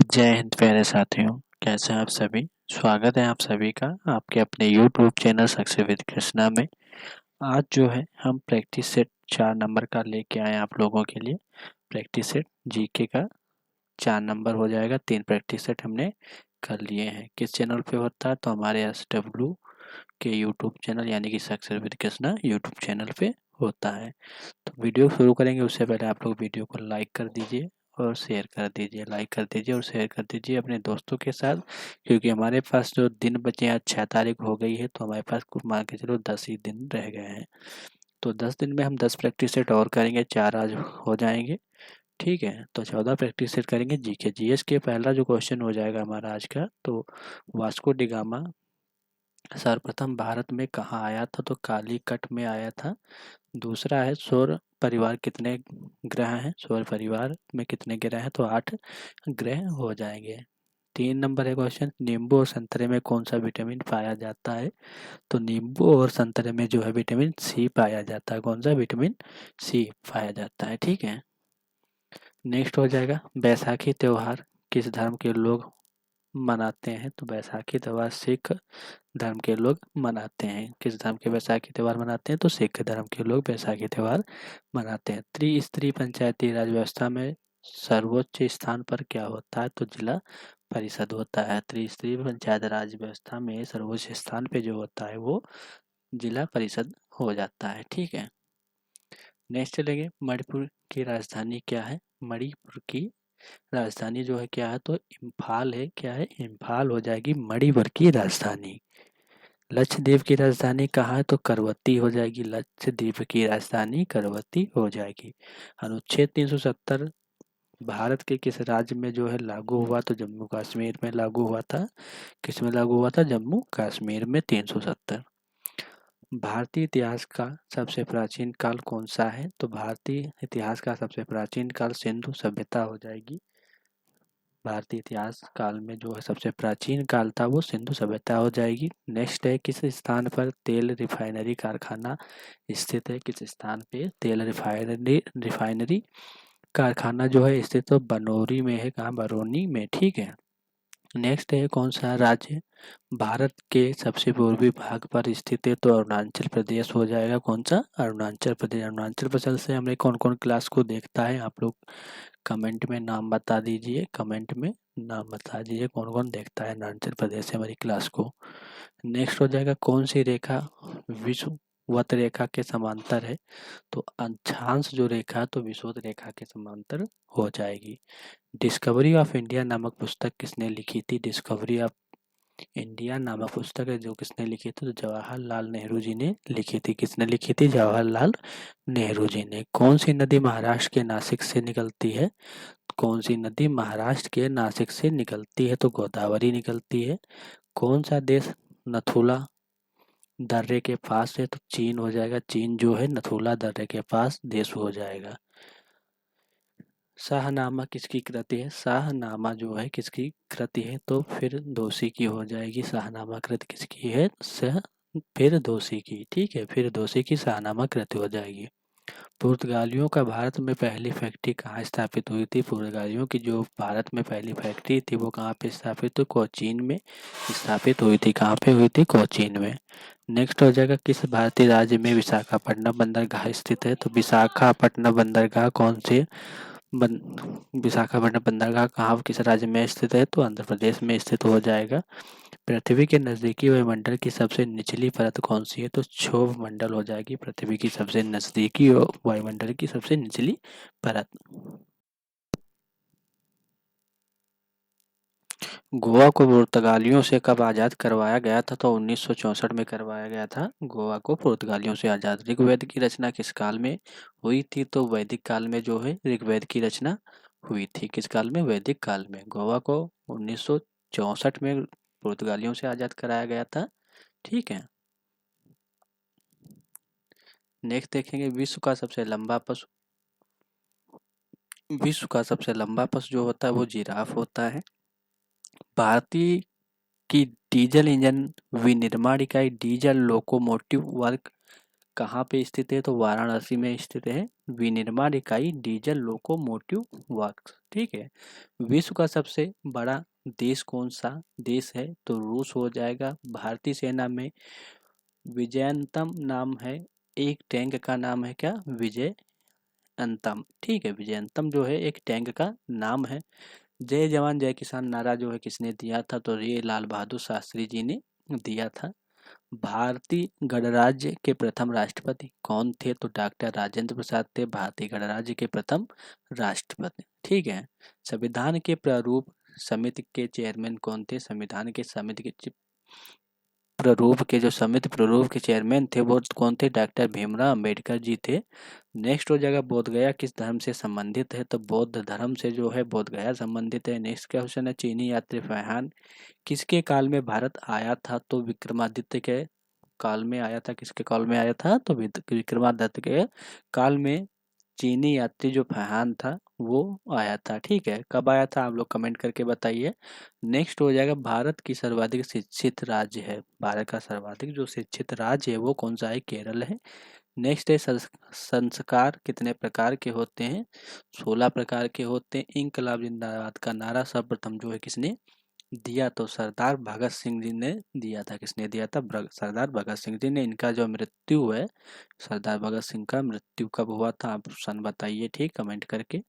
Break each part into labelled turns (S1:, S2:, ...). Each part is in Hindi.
S1: जय हिंद प्यारे साथियों। कैसे हैं आप सभी। स्वागत है आप सभी का आपके अपने YouTube channel success with Krishna में। आज जो है हम प्रैक्टिस सेट 4 नंबर का लेके आए आप लोगों के लिए। प्रैक्टिस सेट जीके का 4 नंबर हो जाएगा। 3 प्रैक्टिस सेट हमने कर लिए हैं। किस चैनल पे होता है तो हमारे SW के यूट्यूब चैनल यानी कि success with Krishna YouTube channel पे होता है। तो वीडियो शुरू करेंगे उससे पहले आप लोग वीडियो को लाइक कर दीजिए और शेयर कर दीजिए। लाइक कर दीजिए और शेयर कर दीजिए अपने दोस्तों के साथ, क्योंकि हमारे पास जो दिन बचे हैं, आज 6 तारीख हो गई है तो हमारे पास कुछ मान के चलो 10 ही दिन रह गए हैं। तो 10 दिन में हम 10 प्रैक्टिस सेट और करेंगे, 4 आज हो जाएंगे। ठीक है, तो 14 प्रैक्टिस सेट करेंगे जीके जीएस के। पहला जो क्वेश्चन हो जाएगा हमारा आज का, तो वास्को डिगामा सर्वप्रथम भारत में कहाँ आया था तो कालीकट में आया था। दूसरा है सौर परिवार कितने ग्रह हैं, सौर परिवार में कितने ग्रह हैं तो 8 ग्रह हो जाएंगे। 3 नंबर है क्वेश्चन, नींबू और संतरे में कौन सा विटामिन पाया जाता है तो नींबू और संतरे में जो है विटामिन सी पाया जाता है। कौन सा विटामिन सी पाया जाता है। ठीक है, नेक्स्ट हो जाएगा बैसाखी त्योहार किस धर्म के लोग मनाते हैं तो बैसाखी त्योहार सिख धर्म के लोग मनाते हैं। किस धर्म के बैसाखी त्योहार मनाते हैं तो सिख धर्म के लोग बैसाखी त्योहार मनाते हैं। त्रिस्तरीय पंचायती राज व्यवस्था में सर्वोच्च स्थान पर क्या होता है तो जिला परिषद होता है। त्रिस्तरीय पंचायत राज व्यवस्था में सर्वोच्च स्थान पे जो होता है वो जिला परिषद हो जाता है। ठीक है, नेक्स्ट चलेंगे, मणिपुर की राजधानी क्या है। मणिपुर की राजधानी जो है क्या है तो इम्फाल है। क्या है, इम्फाल हो जाएगी मणिपुर की राजधानी। लक्षद्वीप की राजधानी कहाँ है तो करवती हो जाएगी। लक्षद्वीप की राजधानी करवती हो जाएगी। अनुच्छेद 370 भारत के किस राज्य में जो है लागू हुआ तो जम्मू कश्मीर में लागू हुआ था। किस में लागू हुआ था, जम्मू कश्मीर में 370। भारतीय इतिहास का सबसे प्राचीन काल कौन सा है तो भारतीय इतिहास का सबसे प्राचीन काल सिंधु सभ्यता हो जाएगी। भारतीय इतिहास काल में जो है सबसे प्राचीन काल था वो सिंधु सभ्यता हो जाएगी। नेक्स्ट है, किस स्थान पर तेल रिफाइनरी कारखाना स्थित है। किस स्थान पे तेल रिफाइनरी कारखाना जो है स्थित तो बनोरी में है। कहाँ, बरौनी में। ठीक है, नेक्स्ट है, कौन सा राज्य भारत के सबसे पूर्वी भाग पर स्थित है तो अरुणाचल प्रदेश हो जाएगा। कौन सा, अरुणाचल प्रदेश। अरुणाचल प्रदेश से हमने कौन कौन क्लास को देखता है आप लोग कमेंट में नाम बता दीजिए। कमेंट में नाम बता दीजिए कौन कौन देखता है अरुणाचल प्रदेश से हमारी क्लास को। नेक्स्ट हो जाएगा, कौन सी रेखा विषुवत रेखा के समांतर है तो अक्षांश जो रेखा तो विषुवत रेखा के समांतर हो जाएगी। डिस्कवरी ऑफ इंडिया नामक पुस्तक किसने लिखी थी। डिस्कवरी ऑफ इंडिया नामक पुस्तक है जो किसने लिखी थी तो जवाहरलाल नेहरू जी ने लिखी थी। किसने लिखी थी, जवाहरलाल नेहरू जी ने। कौन सी नदी महाराष्ट्र के नासिक से निकलती है। कौन सी नदी महाराष्ट्र के नासिक से निकलती है तो गोदावरी निकलती है। कौन सा देश नथुला दर्रे के पास है तो चीन हो जाएगा। चीन जो है नथुला दर्रे के पास देश हो जाएगा। शाहनामा किसकी कृति है। शाहनामा जो है किसकी कृति है तो फिर दोषी की हो जाएगी। शाहनामा कृति किसकी है, फिर दोषी की। ठीक है, फिर दोषी की शाहनामा कृति हो जाएगी। पुर्तगालियों का भारत में पहली फैक्ट्री कहाँ स्थापित हुई थी। पुर्तगालियों की जो भारत में पहली फैक्ट्री थी वो कहाँ पे स्थापित हुई, कोचीन में स्थापित हुई थी। कहाँ पे हुई थी, कोचीन में। नेक्स्ट हो जाएगा, किस भारतीय राज्य में विशाखापट्टनम बंदरगाह स्थित है तो विशाखापट्टनम बंदरगाह कौन से विशाखापट्टनम बंदरगाह कहाँ किस राज्य में स्थित है तो आंध्र प्रदेश में स्थित हो जाएगा। पृथ्वी के नज़दीकी वायुमंडल की सबसे निचली परत कौन सी है तो क्षोभ मंडल हो जाएगी। पृथ्वी की सबसे नज़दीकी वायुमंडल की सबसे निचली परत। गोवा को पुर्तगालियों से कब आज़ाद करवाया गया था तो 1964 में करवाया गया था गोवा को पुर्तगालियों से आज़ाद। ऋग्वेद की रचना किस काल में हुई थी तो वैदिक काल में जो है ऋग्वेद की रचना हुई थी। किस काल में, वैदिक काल में। गोवा को 1964 में पुर्तगालियों से आज़ाद कराया गया था। ठीक है, नेक्स्ट देखेंगे, विश्व का सबसे लंबा पशु जो होता है वो जिराफ होता है। भारतीय की डीजल इंजन विनिर्माण इकाई डीजल लोकोमोटिव वर्क कहाँ पे स्थित है? तो वाराणसी में स्थित है। विनिर्माण इकाई डीजल लोकोमोटिव वर्क्स, ठीक है। विश्व का सबसे बड़ा देश कौन सा देश है? तो रूस हो जाएगा। भारतीय सेना में विजयंतम नाम है, एक टैंक का नाम है क्या? विजय अंतम, ठीक है। विजयंतम जो है एक टैंक का नाम है। जय जवान जय किसान नारा जो है किसने दिया था? तो ये लाल बहादुर शास्त्री जी ने दिया था। भारतीय गणराज्य के प्रथम राष्ट्रपति कौन थे? तो डॉक्टर राजेंद्र प्रसाद थे भारतीय गणराज्य के प्रथम राष्ट्रपति, ठीक है। संविधान के प्रारूप समिति के चेयरमैन कौन थे? संविधान के समिति के प्रारूप के जो समिति प्रारूप के चेयरमैन थे वो कौन थे? डॉक्टर भीमराव अंबेडकर जी थे। नेक्स्ट हो जाएगा बोध गया किस धर्म से संबंधित है? तो बौद्ध धर्म से जो है बोध गया संबंधित है। नेक्स्ट क्वेश्चन है चीनी यात्री फरहान किसके काल में भारत आया था? तो विक्रमादित्य के काल में आया था। किसके काल में आया था? तो विक्रमादित्य के काल में चीनी यात्री जो फरहान था वो आया था, ठीक है। कब आया था आप लोग कमेंट करके बताइए। नेक्स्ट हो जाएगा भारत की सर्वाधिक शिक्षित राज्य है। भारत का सर्वाधिक जो शिक्षित राज्य है वो कौन सा है? केरल है। नेक्स्ट है संस्कार कितने प्रकार के होते हैं? 16 प्रकार के होते हैं। इंकलाब जिंदाबाद का नारा सर्वप्रथम जो है किसने दिया? तो सरदार भगत सिंह जी ने दिया था। किसने दिया था? सरदार भगत सिंह जी ने। इनका जो मृत्यु है, सरदार भगत सिंह का मृत्यु कब हुआ था? आप सन बताइए, ठीक, कमेंट करके।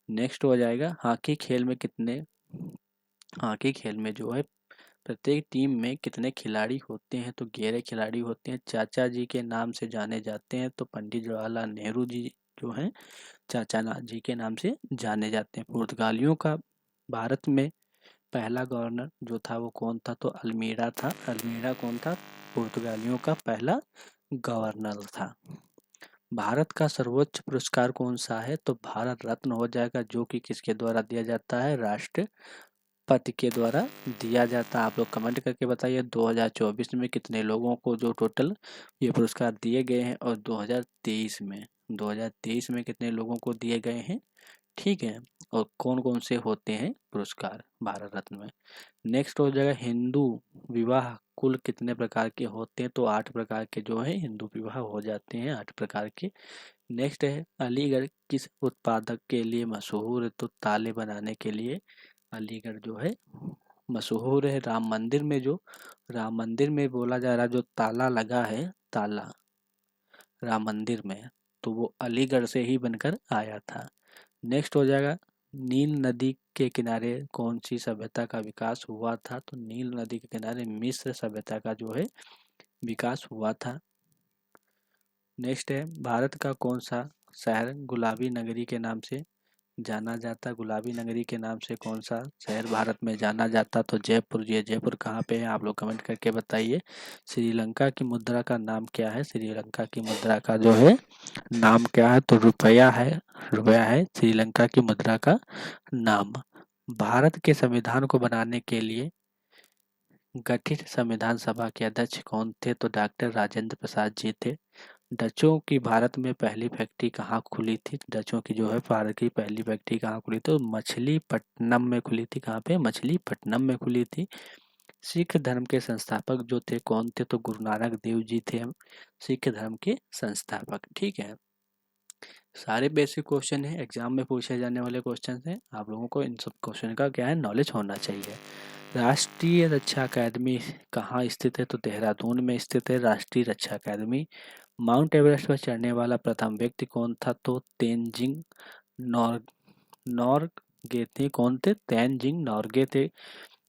S1: नेक्स्ट हो जाएगा हॉकी खेल में जो है प्रत्येक टीम में कितने खिलाड़ी होते हैं? तो 11 खिलाड़ी होते हैं। चाचा जी के नाम से जाने जाते हैं तो पंडित जवाहरलाल नेहरू जी जो हैं चाचा जी के नाम से जाने जाते हैं। पुर्तगालियों का भारत में पहला गवर्नर जो था वो कौन था? तो अल्मीरा था। अल्मीरा कौन था? पुर्तगालियों का पहला गवर्नर था। भारत का सर्वोच्च पुरस्कार कौन सा है? तो भारत रत्न हो जाएगा, जो कि किसके द्वारा दिया जाता है? राष्ट्रपति के द्वारा दिया जाता है। आप लोग कमेंट करके बताइए 2024 में कितने लोगों को जो टोटल ये पुरस्कार दिए गए हैं, और 2023 में कितने लोगों को दिए गए हैं, ठीक है। और कौन कौन से होते हैं पुरस्कार भारत रत्न में। नेक्स्ट हो जाएगा हिंदू विवाह कुल कितने प्रकार के होते हैं? तो 8 प्रकार के जो है हिंदू विवाह हो जाते हैं, 8 प्रकार के। नेक्स्ट है अलीगढ़ किस उत्पादक के लिए मशहूर है? तो ताले बनाने के लिए अलीगढ़ जो है मशहूर है। राम मंदिर में बोला जा रहा जो ताला लगा है, ताला राम मंदिर में, तो वो अलीगढ़ से ही बनकर आया था। नेक्स्ट हो जाएगा नील नदी के किनारे कौन सी सभ्यता का विकास हुआ था? तो नील नदी के किनारे मिस्र सभ्यता का जो है विकास हुआ था। नेक्स्ट है भारत का कौन सा शहर गुलाबी नगरी के नाम से जाना जाता? गुलाबी नगरी के नाम से कौन सा शहर भारत में जाना जाता? तो जयपुर। ये जयपुर कहाँ पे है? आप लोग कमेंट करके बताइए। श्रीलंका की मुद्रा का नाम क्या है? श्रीलंका की मुद्रा का जो है नाम क्या है? तो रुपया है। रुपया है श्रीलंका की मुद्रा का नाम। भारत के संविधान को बनाने के लिए गठित संविधान सभा के अध्यक्ष कौन थे? तो डॉक्टर राजेंद्र प्रसाद जी थे। डचों की भारत में पहली फैक्ट्री कहाँ खुली थी? डचों की जो है भारत की पहली फैक्ट्री कहाँ खुली? तो मछलीपट्टनम में खुली थी। कहाँ पे? मछलीपट्टनम में खुली थी। सिख धर्म के संस्थापक जो थे कौन थे? तो गुरु नानक देव जी थे सिख धर्म के संस्थापक, ठीक है। सारे बेसिक क्वेश्चन है, एग्जाम में पूछे जाने वाले क्वेश्चन हैं। आप लोगों को इन सब क्वेश्चन का क्या है? नॉलेज होना चाहिए। राष्ट्रीय रक्षा अकादमी कहाँ स्थित है? तो देहरादून में स्थित है राष्ट्रीय रक्षा अकादमी। माउंट एवरेस्ट पर चढ़ने वाला प्रथम व्यक्ति कौन था? तो तेनजिंग नॉर्गे थे। कौन थे? तेनजिंग नॉर्गे थे।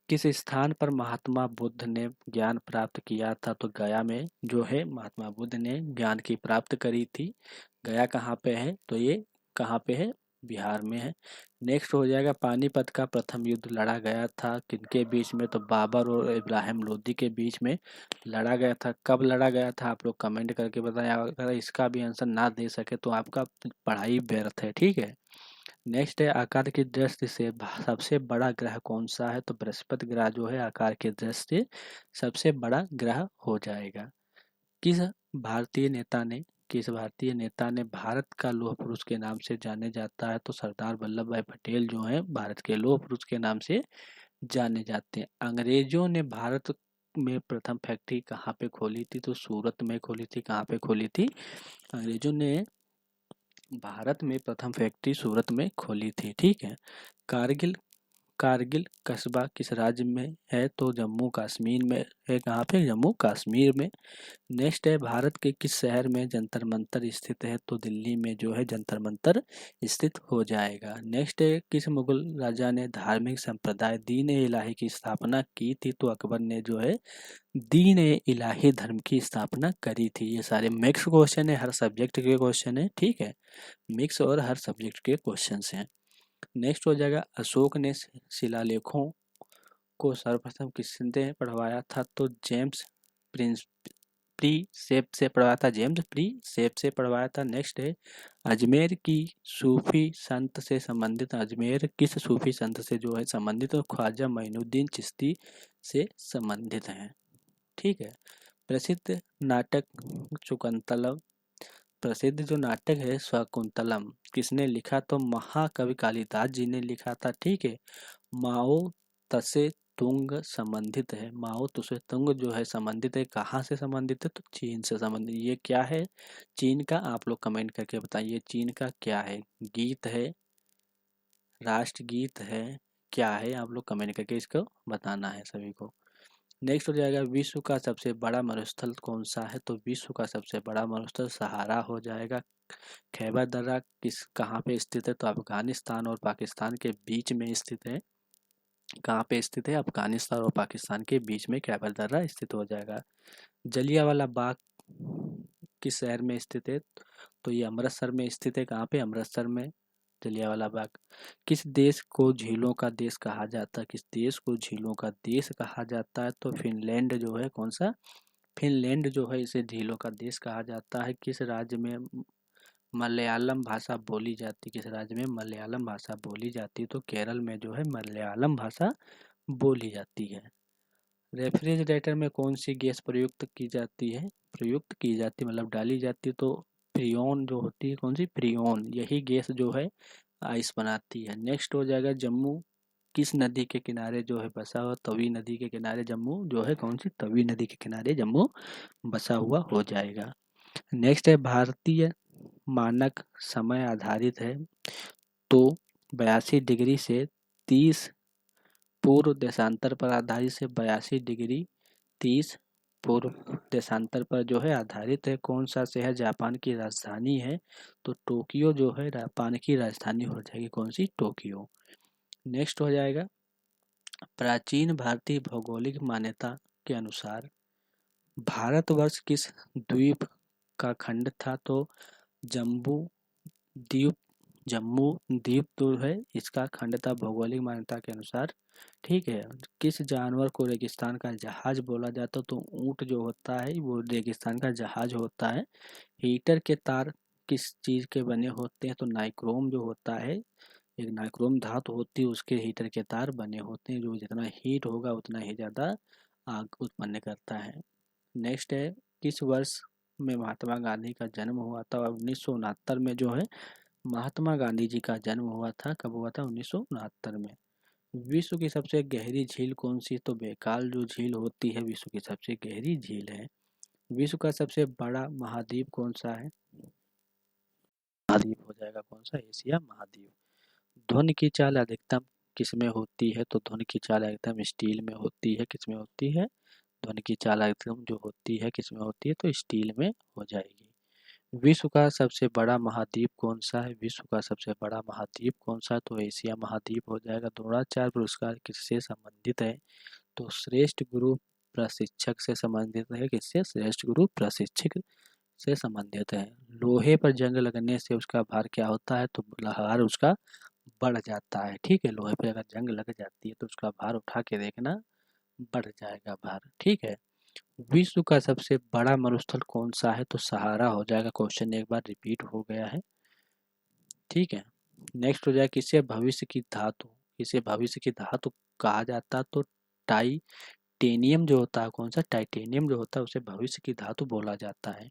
S1: किस स्थान पर महात्मा बुद्ध ने ज्ञान प्राप्त किया था? तो गया में जो है महात्मा बुद्ध ने ज्ञान की प्राप्त करी थी। गया कहाँ पे है? तो ये कहाँ पे है? बिहार में है। नेक्स्ट हो जाएगा पानीपत का प्रथम युद्ध लड़ा गया था किनके बीच में? तो बाबर और इब्राहिम लोदी के बीच में लड़ा गया था। कब लड़ा गया था? आप लोग कमेंट करके बताएं। अगर इसका भी आंसर ना दे सके तो आपका पढ़ाई व्यर्थ है, ठीक है। नेक्स्ट है आकार की दृष्टि से सबसे बड़ा ग्रह कौन सा है? तो बृहस्पति ग्रह जो है आकार की दृष्टि से सबसे बड़ा ग्रह हो जाएगा। किस भारतीय नेता ने भारत का लौह पुरुष के नाम से जाने जाता है? तो सरदार वल्लभ भाई पटेल जो हैं भारत के लौह पुरुष के नाम से जाने जाते हैं। अंग्रेजों ने भारत में प्रथम फैक्ट्री कहाँ पे खोली थी? तो सूरत में खोली थी। कहाँ पे खोली थी? अंग्रेजों ने भारत में प्रथम फैक्ट्री सूरत में खोली थी। ठीक है। कारगिल कारगिल कस्बा किस राज्य में है? तो जम्मू कश्मीर में है। कहाँ पे? जम्मू कश्मीर में। नेक्स्ट है, भारत के किस शहर में जंतर मंतर स्थित है? तो दिल्ली में जो है जंतर मंतर स्थित हो जाएगा। नेक्स्ट है, किस मुगल राजा ने धार्मिक संप्रदाय दीन ए इलाही की स्थापना की थी? तो अकबर ने जो है दीन ए इलाही धर्म की स्थापना करी थी। ये सारे मिक्स क्वेश्चन है, हर सब्जेक्ट के क्वेश्चन है। ठीक है, मिक्स और हर सब्जेक्ट के क्वेश्चन हैं। नेक्स्ट हो जाएगा, अशोक ने शिलालेखों को सर्वप्रथम किसने पढ़वाया था? तो जेम्स प्रिंस प्रीसेप से पढ़वाया था। जेम्स प्रीसेप से पढ़वाया था। नेक्स्ट है, अजमेर की सूफी संत से संबंधित, अजमेर किस सूफी संत से जो है संबंधित? तो ख्वाजा मोइनुद्दीन चिश्ती से संबंधित है। ठीक है। प्रसिद्ध नाटक शकुंतलम, प्रसिद्ध जो नाटक है शकुंतलम किसने लिखा? तो महाकवि कालिदास जी ने लिखा था। ठीक है। माओ तसे तुंग संबंधित है। माओ तसे तुंग जो है संबंधित है, कहाँ से संबंधित है? तो चीन से संबंधित। ये क्या है चीन का? आप लोग कमेंट करके बताइए चीन का क्या है? गीत है, राष्ट्रगीत है, क्या है? आप लोग कमेंट करके इसको बताना है सभी को। नेक्स्ट हो जाएगा, विश्व का सबसे बड़ा मरुस्थल कौन सा है? तो विश्व का सबसे बड़ा मरुस्थल सहारा हो जाएगा। खैबर दर्रा किस कहाँ पे स्थित है? तो अफगानिस्तान और पाकिस्तान के बीच में स्थित है। कहाँ पे स्थित है? अफगानिस्तान और पाकिस्तान के बीच में कैबर दर्रा स्थित हो जाएगा। जलियांवाला बाग किस शहर में स्थित है? तो ये अमृतसर में स्थित है। कहाँ पे? अमृतसर में जलियांवाला बाग। किस देश को झीलों का देश कहा जाता है? किस देश को झीलों का देश कहा जाता है? तो फिनलैंड जो है, कौन सा? फिनलैंड जो है इसे झीलों का देश कहा जाता है। किस राज्य में मलयालम भाषा बोली जाती? किस राज्य में मलयालम भाषा बोली जाती? तो केरल में जो है मलयालम भाषा बोली जाती है। रेफ्रिजरेटर में कौन सी गैस प्रयुक्त की जाती है? प्रयुक्त की जाती मतलब डाली जाती है। तो फ्रियोन जो होती है, कौन सी? फ्रियोन। यही गैस जो है आइस बनाती है। नेक्स्ट हो जाएगा, जम्मू किस नदी के किनारे जो है बसा हुआ? तवी नदी के किनारे जम्मू जो है, कौन सी? तवी नदी के किनारे जम्मू बसा हुआ हो जाएगा। नेक्स्ट है, भारतीय मानक समय आधारित है तो 82 डिग्री से 30 पूर्व देशांतर पर आधारित से 82 डिग्री 30 पूर्व देशांतर पर जो है आधारित है। कौन सा शहर जापान की राजधानी है? तो टोक्यो जो है जापान की राजधानी हो जाएगी। कौन सी? टोक्यो। नेक्स्ट हो जाएगा, प्राचीन भारतीय भौगोलिक मान्यता के अनुसार भारतवर्ष किस द्वीप का खंड था? तो जम्बू द्वीप, जम्मू द्वीप जो है इसका खंड था भौगोलिक मान्यता के अनुसार। ठीक है। किस जानवर को रेगिस्तान का जहाज बोला जाता? तो ऊंट जो होता है वो रेगिस्तान का जहाज होता है। हीटर के तार किस चीज के बने होते हैं? तो नाइक्रोम जो होता है, एक नाइक्रोम धातु होती है, उसके हीटर के तार बने होते हैं, जो जितना हीट होगा उतना ही ज़्यादा आग उत्पन्न करता है। नेक्स्ट है, किस वर्ष में महात्मा गांधी का जन्म हुआ था? 1969 में जो है महात्मा गांधी जी का जन्म हुआ था। कब हुआ था? 1969 में। विश्व की सबसे गहरी झील कौन सी? तो बैकाल जो झील होती है विश्व की सबसे गहरी झील है। विश्व का सबसे बड़ा महाद्वीप कौन सा है? महाद्वीप हो जाएगा कौन सा? एशिया महाद्वीप। ध्वनि की चाल अधिकतम किसमें होती है? तो ध्वनि की चाल अधिकतम स्टील में होती है। किसमें होती है? ध्वनि की चाल अधिकतम जो होती है किसमें होती है? तो स्टील में हो जाएगी। विश्व का सबसे बड़ा महाद्वीप कौन सा है? विश्व का सबसे बड़ा महाद्वीप कौन सा है? तो एशिया महाद्वीप हो जाएगा। द्रोणाचार्य पुरस्कार किससे संबंधित है? तो श्रेष्ठ गुरु प्रशिक्षक से संबंधित है। किससे? श्रेष्ठ गुरु प्रशिक्षक से संबंधित है। लोहे पर जंग लगने से उसका भार क्या होता है? तो भार उसका बढ़ जाता है। ठीक है। लोहे पे अगर जंग लग जाती है तो उसका भार उठा के देखना, बढ़ जाएगा भार। ठीक है। विश्व का सबसे बड़ा मरुस्थल कौन सा है? तो सहारा हो जाएगा। क्वेश्चन एक बार रिपीट हो गया है। ठीक है। नेक्स्ट हो जाएगा, किसे भविष्य की धातु, किसे भविष्य की धातु कहा जाता? तो टाइटेनियम जो होता है, कौन सा? टाइटेनियम जो होता है उसे भविष्य की धातु बोला जाता है।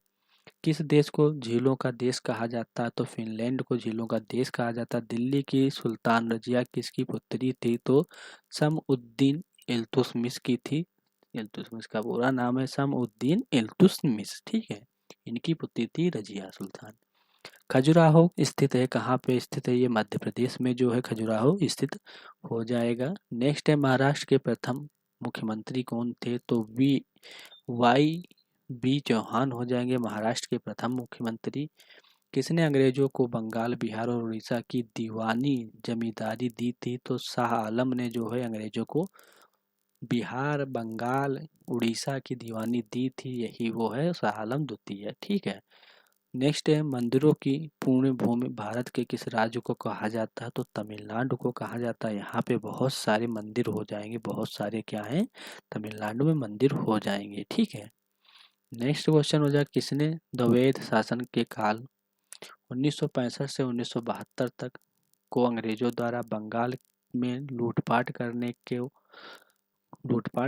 S1: किस देश को झीलों का देश कहा जाता है? तो फिनलैंड को झीलों का देश कहा जाता है। दिल्ली की सुल्तान रजिया किसकी पुत्री थी? तो समउद्दीन इल्तुतमिश की थी। इल्तुतमिश का पूरा नाम है शमउद्दीन इल्तुतमिश, ठीक है। इनकी पुत्री थी रजिया सुल्तान। खजुराहो स्थित है, कहाँ पे स्थित है? ये मध्य प्रदेश में जो है खजुराहो स्थित हो जाएगा। नेक्स्ट है महाराष्ट्र के प्रथम मुख्यमंत्री कौन थे? तो वाई बी चौहान हो जाएंगे महाराष्ट्र के प्रथम मुख्यमंत्री। किसने अंग्रेजों को बंगाल, बिहार और उड़ीसा की दीवानी जमींदारी दी थी? तो शाह आलम ने जो है अंग्रेजों को बिहार, बंगाल, उड़ीसा की दीवानी दी थी, यही वो है शाह आलम द्वितीय, ठीक है। नेक्स्ट है मंदिरों की पूर्ण भूमि भारत के किस राज्य को कहा जाता है? तो तमिलनाडु को कहा जाता है। यहाँ पे बहुत सारे मंदिर हो जाएंगे, बहुत सारे क्या हैं, तमिलनाडु में मंदिर हो जाएंगे, ठीक है। नेक्स्ट क्वेश्चन हो जाए किसने द्वैध शासन के काल 1965 से 1972 तक को अंग्रेजों द्वारा बंगाल में लूटपाट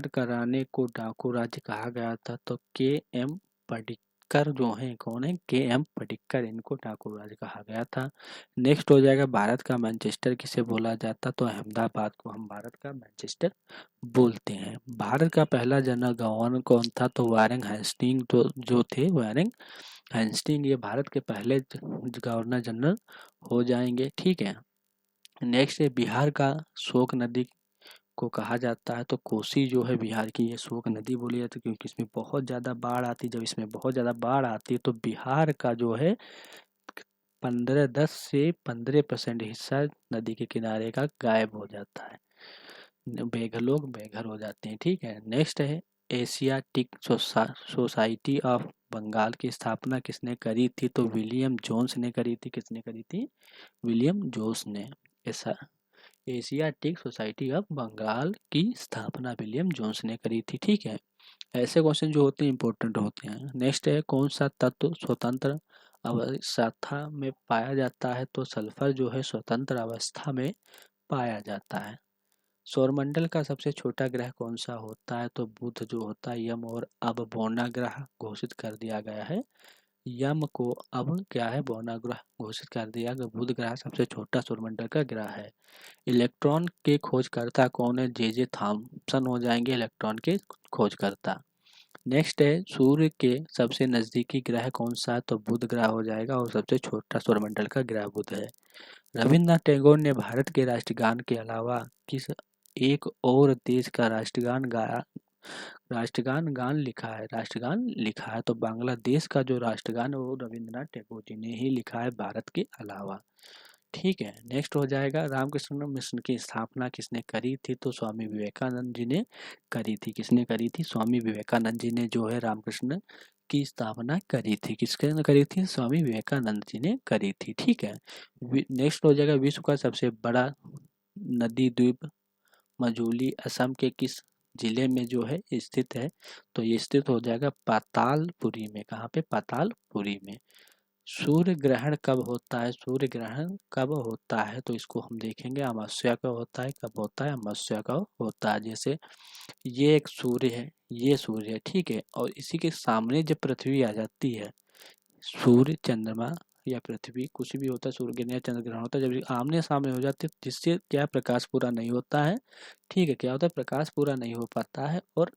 S1: कराने को डाकू राज्य कहा गया था? तो के एम पडिक्कर जो हैं, कौन है? के एम पडिक्कर, इनको डाकू राज्य कहा गया था। नेक्स्ट हो जाएगा भारत का मैनचेस्टर किसे बोला जाता? तो अहमदाबाद को हम भारत का मैनचेस्टर बोलते हैं। भारत का पहला जनरल गवर्नर कौन था? तो वारेन हेस्टिंग जो थे, वारेन हेस्टिंग, ये भारत के पहले गवर्नर जनरल हो जाएंगे, ठीक है। नेक्स्ट है बिहार का शोक नदी को कहा जाता है? तो कोसी जो है बिहार की, ये शोक नदी बोली जाती है क्योंकि इसमें बहुत ज़्यादा बाढ़ आती है। जब इसमें बहुत ज़्यादा बाढ़ आती है तो बिहार का जो है 10 से 15% हिस्सा नदी के किनारे का गायब हो जाता है, लोग बेघर हो जाते हैं, ठीक है। नेक्स्ट है एशियाटिक सोसाइटी ऑफ बंगाल की स्थापना किसने करी थी? तो विलियम जोन्स ने करी थी। किसने करी थी? विलियम जोन्स ने। ऐसा एशियाटिक सोसाइटी ऑफ बंगाल की स्थापना विलियम जोन्स ने करी थी, ठीक है। ऐसे क्वेश्चन जो होते हैं इंपॉर्टेंट होते हैं। नेक्स्ट है कौन सा तत्व स्वतंत्र अवस्था में पाया जाता है? तो सल्फर जो है स्वतंत्र अवस्था में पाया जाता है। सौरमंडल का सबसे छोटा ग्रह कौन सा होता है? तो बुध जो होता है, यम और अब बौना ग्रह घोषित कर दिया गया है। यम को अब क्या है, बौना ग्रह घोषित कर दिया गया। बुध ग्रह सबसे छोटा सौरमंडल का ग्रह है। इलेक्ट्रॉन के खोजकर्ता कौन है? जे थॉम्सन हो जाएंगे इलेक्ट्रॉन के खोजकर्ता। नेक्स्ट है सूर्य के सबसे नजदीकी ग्रह कौन सा है? तो बुध ग्रह हो जाएगा और सबसे छोटा सौरमंडल का ग्रह बुध है। रविन्द्रनाथ टैगोर ने भारत के राष्ट्रगान के अलावा किस एक और देश का राष्ट्रगान लिखा है? तो बांग्लादेश का जो राष्ट्रगान है वो रविन्द्रनाथ टैगोर जी ने ही लिखा है भारत के अलावा, ठीक है। नेक्स्ट हो जाएगा रामकृष्ण मिशन की स्थापना किसने करी थी? तो स्वामी विवेकानंद जी ने करी थी। किसने करी थी? स्वामी विवेकानंद जी ने जो है रामकृष्ण की स्थापना करी थी। किसके ने करी थी? स्वामी विवेकानंद जी ने करी थी, ठीक है। नेक्स्ट हो जाएगा विश्व का सबसे बड़ा नदी द्वीप मजूली असम के किस जिले में जो है स्थित है? तो ये स्थित हो जाएगा पातालपुरी में। कहाँ पे? पातालपुरी में। सूर्य ग्रहण कब होता है? सूर्य ग्रहण कब होता है? तो इसको हम देखेंगे अमावस्या का होता है। कब होता है? अमावस्या का होता है। जैसे ये एक सूर्य है, ये सूर्य है, ठीक है, और इसी के सामने जब पृथ्वी आ जाती है, सूर्य, चंद्रमा या पृथ्वी कुछ भी होता है, सूर्य ग्रहण या चंद्र ग्रहण होता है, जब आमने सामने हो जाते हैं जिससे क्या प्रकाश पूरा नहीं होता है, ठीक है। क्या होता है? प्रकाश पूरा नहीं हो पाता है और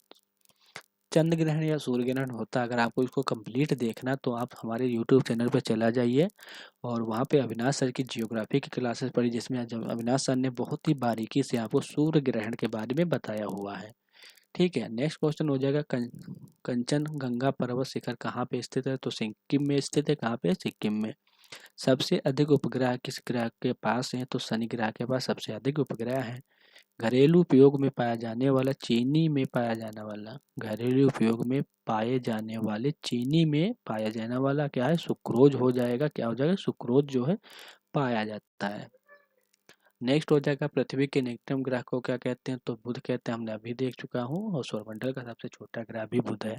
S1: चंद्र ग्रहण या सूर्य ग्रहण होता है। अगर आपको इसको कंप्लीट देखना तो आप हमारे यूट्यूब चैनल पर चला जाइए और वहाँ पे अविनाश सर की जियोग्राफी की क्लासेस पढ़ी, जिसमें अविनाश सर ने बहुत ही बारीकी से आपको सूर्य ग्रहण के बारे में बताया हुआ है, ठीक है। नेक्स्ट क्वेश्चन हो जाएगा कंचनजंगा पर्वत शिखर कहाँ पे स्थित है? तो सिक्किम में स्थित है। कहाँ पे? सिक्किम में। सबसे अधिक उपग्रह किस ग्रह के पास है? तो शनि ग्रह के पास सबसे अधिक उपग्रह है। घरेलू उपयोग में पाया जाने वाला चीनी में पाया जाने वाला घरेलू उपयोग में पाए जाने वाले चीनी में पाया जाने वाला क्या है? सुक्रोज हो जाएगा। क्या हो जाएगा? सुक्रोज जो है पाया जाता है। नेक्स्ट हो जाएगा पृथ्वी के निकटतम ग्रह को क्या कहते हैं? तो बुध कहते हैं, हमने अभी देख चुका हूँ, और सौरमंडल का सबसे छोटा ग्रह भी बुध है।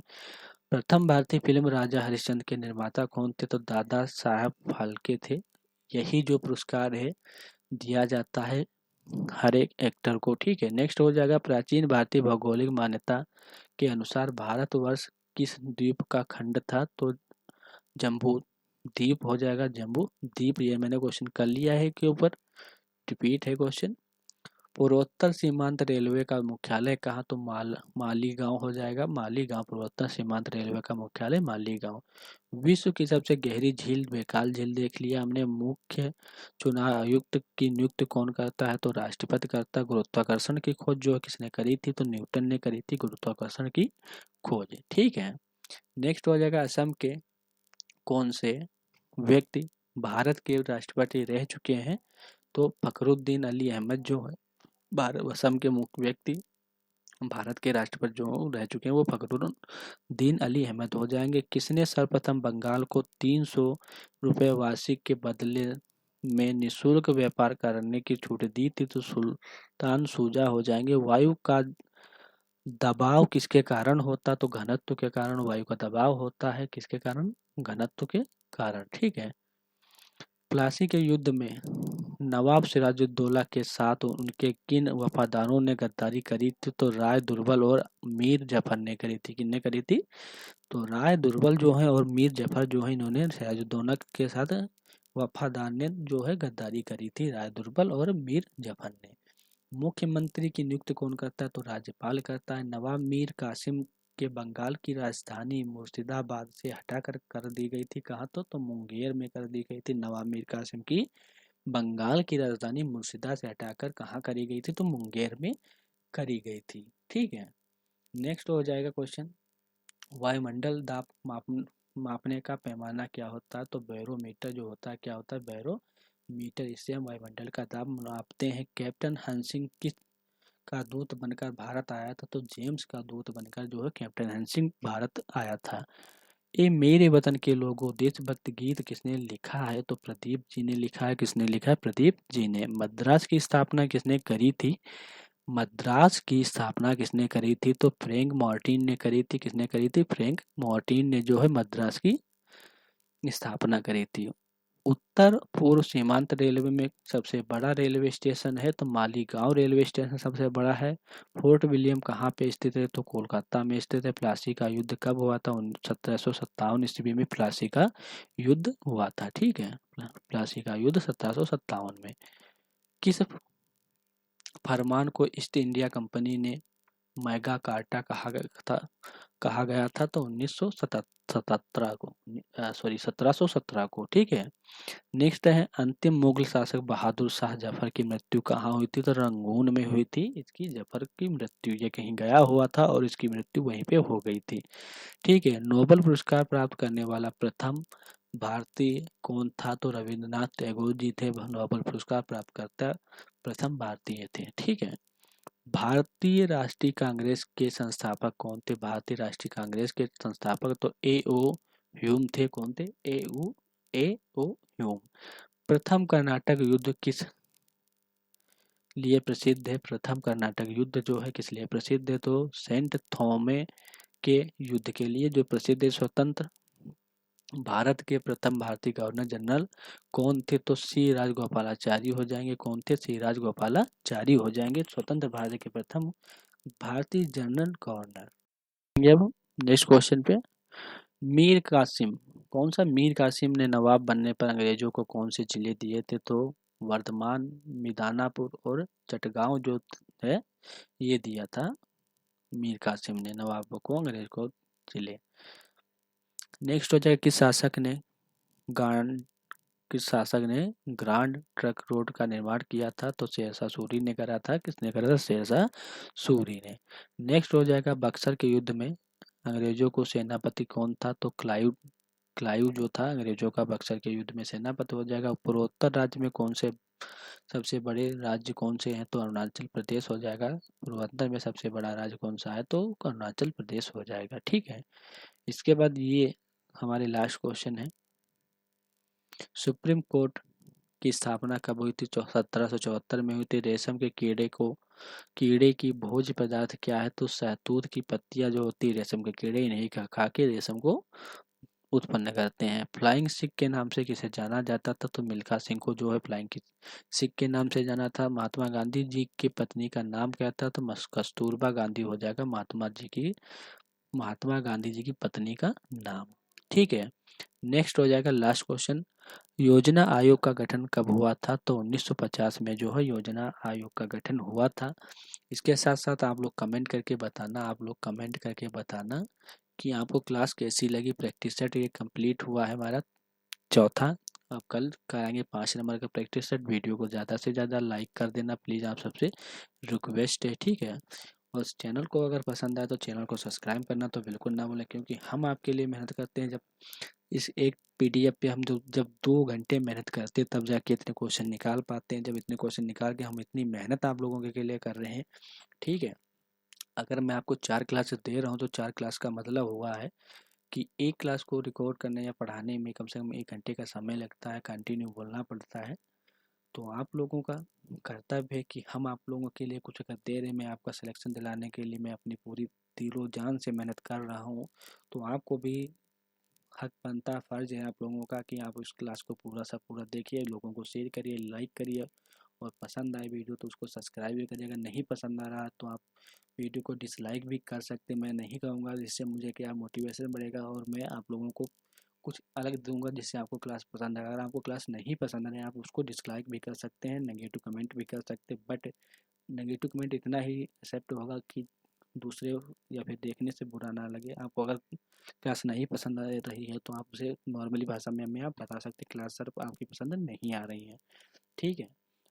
S1: प्रथम भारतीय फिल्म राजा हरिश्चंद्र के निर्माता कौन थे? तो दादा साहब फाल्के थे। यही जो पुरस्कार है दिया जाता है हर एक एक्टर को, ठीक है। नेक्स्ट हो जाएगा प्राचीन भारतीय भौगोलिक मान्यता के अनुसार भारतवर्ष किस द्वीप का खंड था? तो जम्बू द्वीप हो जाएगा, जम्बू द्वीप। ये मैंने क्वेश्चन कर लिया है के ऊपर, रिपीट है क्वेश्चन। पूर्वोत्तर सीमांत रेलवे का मुख्यालय कहाँ? तो मालीगांव हो जाएगा। मालीगांव पूर्वोत्तर सीमांत रेलवे का मुख्यालय मालीगांव। विश्व की सबसे गहरी झील बैकाल झील देख लिया हमने। मुख्य चुनाव आयुक्त की नियुक्ति कौन करता है? तो राष्ट्रपति करता है। गुरुत्वाकर्षण की खोज जो है किसने करी थी? तो न्यूटन ने करी थी गुरुत्वाकर्षण की खोज। ठीक है। नेक्स्ट हो जाएगा असम के कौन से व्यक्ति भारत के राष्ट्रपति रह चुके हैं? तो फखरुद्दीन अली अहमद जो है भारत असम के मुख्य व्यक्ति भारत के राष्ट्रपति जो रह चुके हैं वो फखरुद्दीन अली अहमद हो जाएंगे। किसने सर्वप्रथम बंगाल को 300 रुपये वार्षिक के बदले में निःशुल्क व्यापार करने की छूट दी थी? तो सुल्तान शुजा हो जाएंगे। वायु का दबाव किसके कारण होता? तो घनत्व के कारण वायु का दबाव होता है। किसके कारण? घनत्व के कारण। ठीक है। प्लासी के युद्ध में नवाब सिराजुद्दौला के साथ उनके किन वफादारों ने गद्दारी करी थी? तो राय दुर्बल और मीर जफर ने करी थी। किसने करी थी? तो राय दुर्बल जो है और मीर जफर जो है इन्होंने सिराजुद्दौला के साथ वफादार ने जो है गद्दारी करी थी, राय दुर्बल और मीर जफर ने। मुख्यमंत्री की नियुक्ति कौन करता है? तो राज्यपाल करता है। नवाब मीर कासिम के बंगाल की राजधानी मुर्शिदाबाद से हटाकर कर दी गई थी। कहाँ? तो मुंगेर में कर दी गई थी। नवाब मीर कासिम की बंगाल की राजधानी मुर्शिदा से हटाकर कहाँ करी गई थी? तो मुंगेर में करी गई थी। ठीक है। नेक्स्ट हो जाएगा क्वेश्चन, वायुमंडल दाब मापने का पैमाना क्या होता है? तो बैरोमीटर जो होता है क्या होता है? बैरोमीटर। इससे हम वायुमंडल का दाब मापते हैं। कैप्टन हंसिंग किस का दूत बनकर भारत आया था? तो जेम्स का दूत बनकर जो है कैप्टन हंसिंग भारत आया था। ये मेरे वतन के लोगों देशभक्ति गीत किसने लिखा है? तो प्रदीप जी ने लिखा है। किसने लिखा है? प्रदीप जी ने। मद्रास की स्थापना किसने करी थी? मद्रास की स्थापना किसने करी थी? तो फ्रैंक मार्टिन ने करी थी। किसने करी थी? फ्रैंक मार्टिन ने जो है मद्रास की स्थापना करी थी। उत्तर पूर्व सीमांत रेलवे में सबसे बड़ा रेलवे स्टेशन है? तो मालीगांव रेलवे स्टेशन सबसे बड़ा है। फोर्ट विलियम कहाँ पे स्थित है? तो कोलकाता में स्थित है। प्लासी का युद्ध कब हुआ था? 1757 ईस्वी में प्लासी का युद्ध हुआ था। ठीक है। प्लासी का युद्ध 1757 में। किस फरमान को ईस्ट इंडिया कंपनी ने मैगा कार्टा कहा गया था? तो 1917 को, सॉरी 1717 को। ठीक है। नेक्स्ट है अंतिम मुगल शासक बहादुर शाह जफर की मृत्यु कहाँ हुई थी? तो रंगून में हुई थी इसकी जफर की मृत्यु। ये कहीं गया हुआ था और इसकी मृत्यु वहीं पे हो गई थी। ठीक है। नोबेल पुरस्कार प्राप्त करने वाला प्रथम भारतीय कौन था? तो रविंद्रनाथ टैगोर जी थे नोबेल पुरस्कार प्राप्त करता प्रथम भारतीय थे। ठीक है। भारतीय राष्ट्रीय कांग्रेस के संस्थापक कौन थे? भारतीय राष्ट्रीय कांग्रेस के संस्थापक तो ए ओ ह्यूम थे। कौन थे? ए ओ ह्यूम। प्रथम कर्नाटक युद्ध किस लिए प्रसिद्ध है? प्रथम कर्नाटक युद्ध जो है किस लिए प्रसिद्ध है? तो सेंट थॉमे के युद्ध के लिए जो प्रसिद्ध है। स्वतंत्र भारत के प्रथम भारतीय गवर्नर जनरल कौन थे? तो सी राजगोपालाचारी हो जाएंगे। कौन थे? सी राजगोपालाचारी हो जाएंगे स्वतंत्र भारत के प्रथम भारतीय जनरल गवर्नर। अब नेक्स्ट क्वेश्चन पे, मीर कासिम कौन सा मीर कासिम ने नवाब बनने पर अंग्रेजों को कौन से जिले दिए थे? तो वर्धमान, मिदानापुर और चटगांव जो है ये दिया था मीर कासिम ने नवाब को, अंग्रेज को जिले। नेक्स्ट हो जाएगा किस शासक ने ग्रांड ट्रंक रोड का निर्माण किया था? तो शेरशाह सूरी ने करा था। किसने करा था? शेरशाह सूरी ने। नेक्स्ट हो जाएगा बक्सर के युद्ध में अंग्रेजों को सेनापति कौन था? तो क्लाइव जो था अंग्रेजों का बक्सर के युद्ध में सेनापति हो जाएगा। पूर्वोत्तर राज्य में कौन से सबसे बड़े राज्य कौन से हैं? तो अरुणाचल प्रदेश हो जाएगा। पूर्वोत्तर में सबसे बड़ा राज्य कौन सा है? तो अरुणाचल प्रदेश हो जाएगा। ठीक है। इसके बाद ये हमारे लास्ट क्वेश्चन है, सुप्रीम कोर्ट की स्थापना कब हुई थी? 1774 में हुई थी। रेशम के कीड़े की भोज्य पदार्थ क्या है? तो शहतूत की पत्तियां जो होती है रेशम के कीड़े इन्हीं का खा के रेशम को उत्पन्न करते हैं। फ्लाइंग सिख के नाम से किसे जाना जाता था? तो मिल्खा सिंह को जो है फ्लाइंग सिख के नाम से जाना था। महात्मा गांधी जी की पत्नी का नाम क्या था? तो कस्तूरबा गांधी हो जाएगा महात्मा गांधी जी की पत्नी का नाम। ठीक है। नेक्स्ट हो जाएगा लास्ट क्वेश्चन, योजना आयोग का गठन कब हुआ था? तो 1950 में जो है योजना आयोग का गठन हुआ था। इसके साथ साथ आप लोग कमेंट करके बताना, कि आपको क्लास कैसी लगी। प्रैक्टिस सेट ये कंप्लीट हुआ है हमारा चौथा। अब कल कराएंगे 5 नंबर का प्रैक्टिस सेट। वीडियो को ज़्यादा से ज़्यादा लाइक कर देना प्लीज़, आप सबसे रिक्वेस्ट है, ठीक है। और इस चैनल को अगर पसंद आए तो चैनल को सब्सक्राइब करना तो बिल्कुल ना भूलें, क्योंकि हम आपके लिए मेहनत करते हैं। जब इस एक पीडीएफ पे हम जब 2 घंटे मेहनत करते हैं तब जाके इतने क्वेश्चन निकाल पाते हैं। जब इतने क्वेश्चन निकाल के हम इतनी मेहनत आप लोगों के लिए कर रहे हैं, ठीक है। अगर मैं आपको 4 क्लासेस दे रहा हूँ तो 4 क्लास का मतलब हुआ है कि एक क्लास को रिकॉर्ड करने या पढ़ाने में कम से कम 1 घंटे का समय लगता है, कंटिन्यू बोलना पड़ता है। तो आप लोगों का कर्तव्य है कि हम आप लोगों के लिए कुछ अगर दे रहे हैं, मैं आपका सिलेक्शन दिलाने के लिए मैं अपनी पूरी दिलो जान से मेहनत कर रहा हूँ, तो आपको भी हक बनता, फ़र्ज़ है आप लोगों का कि आप उस क्लास को पूरा सा पूरा देखिए, लोगों को शेयर करिए, लाइक करिए, और पसंद आए वीडियो तो उसको सब्सक्राइब भी करिए। अगर नहीं पसंद आ रहा तो आप वीडियो को डिसलाइक भी कर सकते हैं, मैं नहीं कहूँगा, जिससे मुझे क्या मोटिवेशन बढ़ेगा और मैं आप लोगों को कुछ अलग दूंगा जिससे आपको क्लास पसंद आएगा। अगर आपको क्लास नहीं पसंद आ रही, आप उसको डिसलाइक भी कर सकते हैं, नेगेटिव कमेंट भी कर सकते हैं, बट नेगेटिव कमेंट इतना ही एक्सेप्ट होगा कि दूसरे या फिर देखने से बुरा ना लगे। आपको अगर क्लास नहीं पसंद आ रही है तो आप उसे नॉर्मली भाषा में हमें आप बता सकते हैं, क्लास सर आपकी पसंद नहीं आ रही है, ठीक है।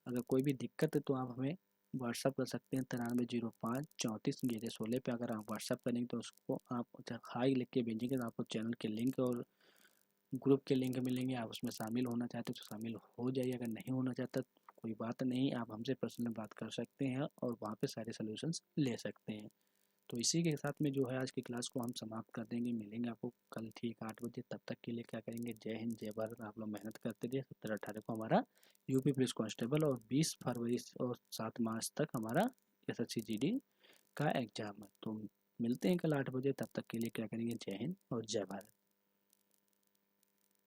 S1: अगर कोई भी दिक्कत है तो आप हमें व्हाट्सअप कर सकते हैं 9305 34 11 16 पे। अगर आप व्हाट्सअप करेंगे तो उसको आप हाई लिख के भेजेंगे तो आपको चैनल के लिंक और ग्रुप के लिंक मिलेंगे। आप उसमें शामिल होना चाहते तो शामिल हो जाइए, अगर नहीं होना चाहता तो कोई बात नहीं, आप हमसे पर्सनल बात कर सकते हैं और वहाँ पे सारे सोल्यूशंस ले सकते हैं। तो इसी के साथ में जो है आज की क्लास को हम समाप्त कर देंगे। मिलेंगे आपको कल ठीक 8 बजे। तब तक के लिए क्या करेंगे, जय हिंद जय भारत। आप लोग मेहनत करते रहिए। 17-18 को हमारा यूपी पुलिस कांस्टेबल और 20 फरवरी और 7 मार्च तक हमारा SSC GD का एग्जाम है। तो मिलते हैं कल 8 बजे। तब तक के लिए क्या करेंगे, जय हिंद और जय भारत।